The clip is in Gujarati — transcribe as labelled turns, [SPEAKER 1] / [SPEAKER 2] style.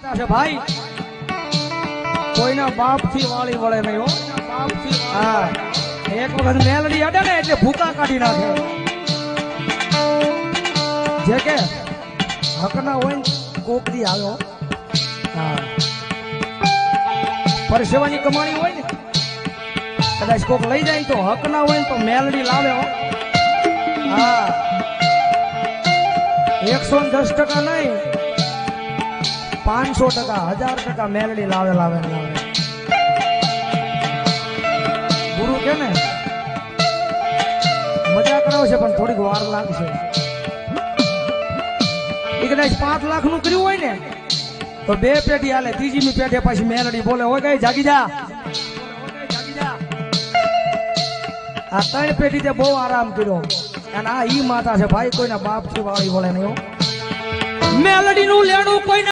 [SPEAKER 1] છે ભાઈ, કોઈના બાપ થી વાળી વળે નહીં હો. હા, એક વખત મેલડી અડે ને એટલે ભૂકા કાઢી નાખે. જે કે હકના હોય ને કોકરી આવ્યો. હા, પરસેવાની કમાણી હોય ને કદાચ કોક લઈ જાય તો હક ના હોય ને તો મેલડી લાવે હો. હા, 110% નહીં, 500%, 1000% મેલડી લાવે. ગુરુ કે ને મજા કરાવશે પણ થોડીક વાર લાગશે. એ કદાચ 5 લાખ નું કર્યું હોય ને તો 2 પેઢી હાલે, ત્રીજી પેઢી પછી મેલડી બોલે હોય ગઈ જાગી જા. આ 3 પેઢી તે બહુ આરામ કર્યો અને આ ઈ માતા છે ભાઈ, કોઈના બાપ થી વાળી વળે નહીં. મેલડી નું લેણું કોઈ